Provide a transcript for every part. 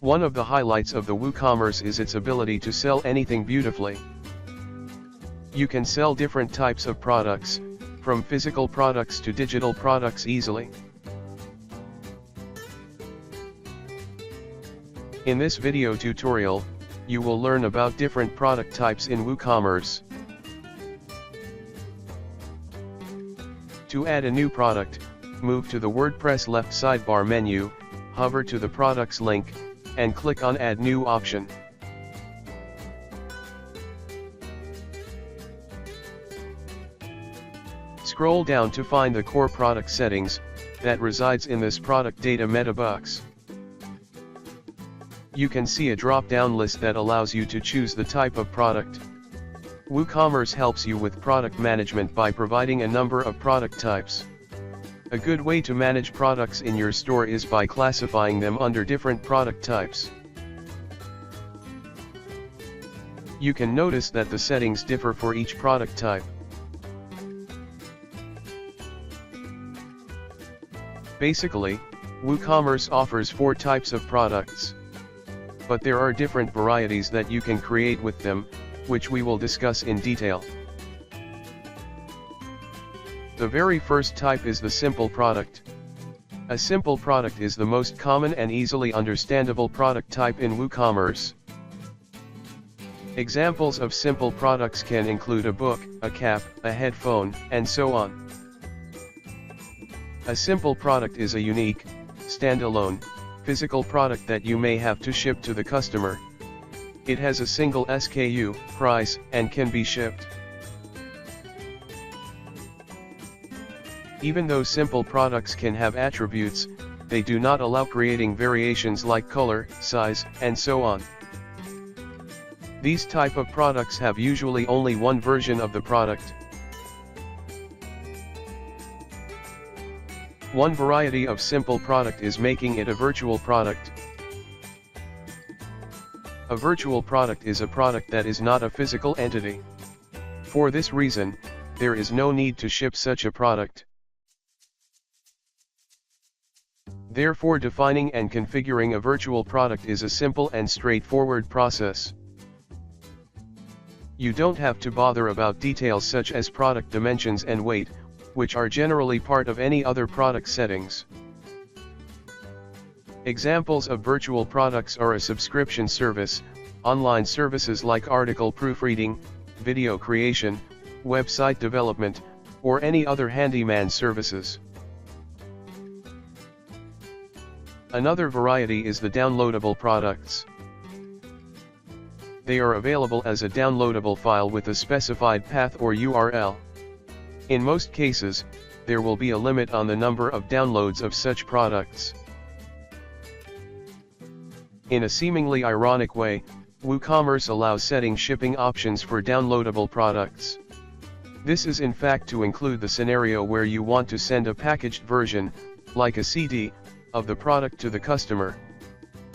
One of the highlights of the WooCommerce is its ability to sell anything beautifully. You can sell different types of products, from physical products to digital products easily. In this video tutorial, you will learn about different product types in WooCommerce. To add a new product, move to the WordPress left sidebar menu, hover to the products link, and click on Add New option. Scroll down to find the core product settings that resides in this product data meta box. You can see a drop-down list that allows you to choose the type of product. WooCommerce helps you with product management by providing a number of product types. A good way to manage products in your store is by classifying them under different product types. You can notice that the settings differ for each product type. Basically, WooCommerce offers 4 types of products. But there are different varieties that you can create with them, which we will discuss in detail. The very first type is the simple product. A simple product is the most common and easily understandable product type in WooCommerce. Examples of simple products can include a book, a cap, a headphone, and so on. A simple product is a unique, standalone, physical product that you may have to ship to the customer. It has a single SKU, price, and can be shipped. Even though simple products can have attributes, they do not allow creating variations like color, size, and so on. These type of products have usually only one version of the product. One variety of simple product is making it a virtual product. A virtual product is a product that is not a physical entity. For this reason, there is no need to ship such a product. Therefore, defining and configuring a virtual product is a simple and straightforward process. You don't have to bother about details such as product dimensions and weight, which are generally part of any other product settings. Examples of virtual products are a subscription service, online services like article proofreading, video creation, website development, or any other handyman services. Another variety is the downloadable products. They are available as a downloadable file with a specified path or URL. In most cases, there will be a limit on the number of downloads of such products. In a seemingly ironic way, WooCommerce allows setting shipping options for downloadable products. This is in fact to include the scenario where you want to send a packaged version, like a CD, of the product to the customer.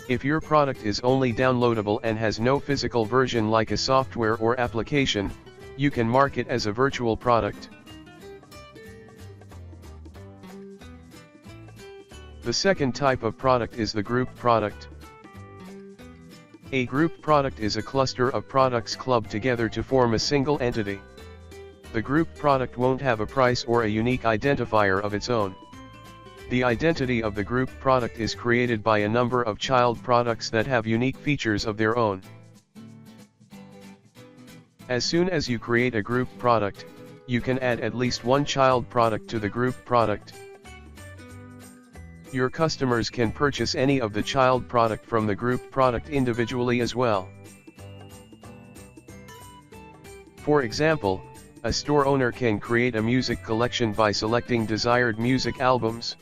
If your product is only downloadable and has no physical version like a software or application, you can mark it as a virtual product. The second type of product is the group product. A group product is a cluster of products clubbed together to form a single entity. The group product won't have a price or a unique identifier of its own. The identity of the group product is created by a number of child products that have unique features of their own. As soon as you create a group product, you can add at least one child product to the group product. Your customers can purchase any of the child product from the group product individually as well. For example, a store owner can create a music collection by selecting desired music albums.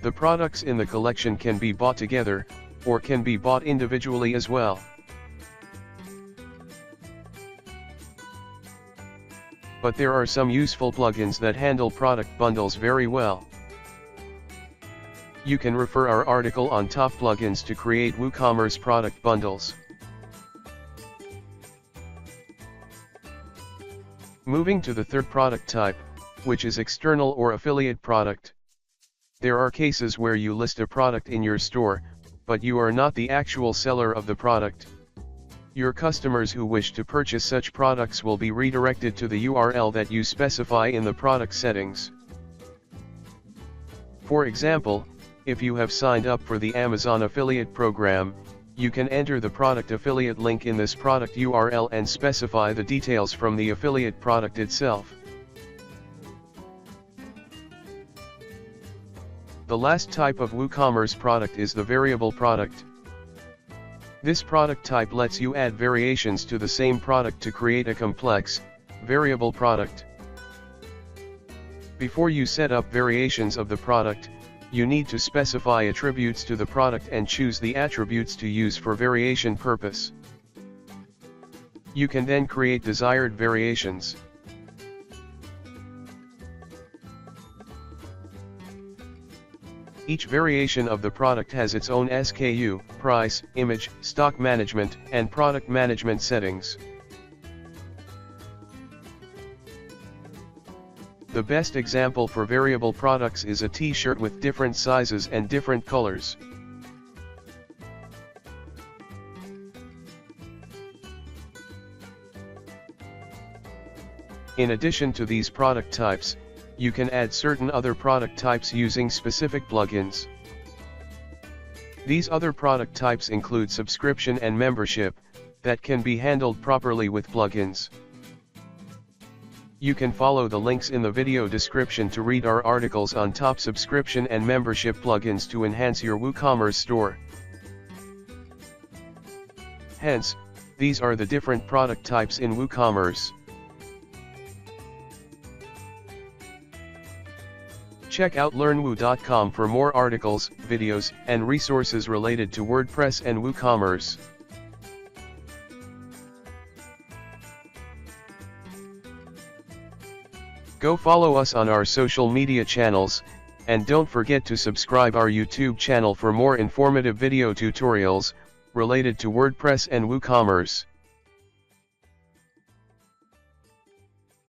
The products in the collection can be bought together, or can be bought individually as well. But there are some useful plugins that handle product bundles very well. You can refer our article on top plugins to create WooCommerce product bundles. Moving to the third product type, which is external or affiliate product. There are cases where you list a product in your store, but you are not the actual seller of the product. Your customers who wish to purchase such products will be redirected to the URL that you specify in the product settings. For example, if you have signed up for the Amazon affiliate program, you can enter the product affiliate link in this product URL and specify the details from the affiliate product itself. The last type of WooCommerce product is the variable product. This product type lets you add variations to the same product to create a complex, variable product. Before you set up variations of the product, you need to specify attributes to the product and choose the attributes to use for variation purpose. You can then create desired variations. Each variation of the product has its own SKU, price, image, stock management, and product management settings. The best example for variable products is a t-shirt with different sizes and different colors. In addition to these product types, you can add certain other product types using specific plugins. These other product types include subscription and membership, that can be handled properly with plugins. You can follow the links in the video description to read our articles on top subscription and membership plugins to enhance your WooCommerce store. Hence, these are the different product types in WooCommerce. Check out learnwoo.com for more articles, videos, and resources related to WordPress and WooCommerce. Go follow us on our social media channels, and don't forget to subscribe our YouTube channel for more informative video tutorials related to WordPress and WooCommerce.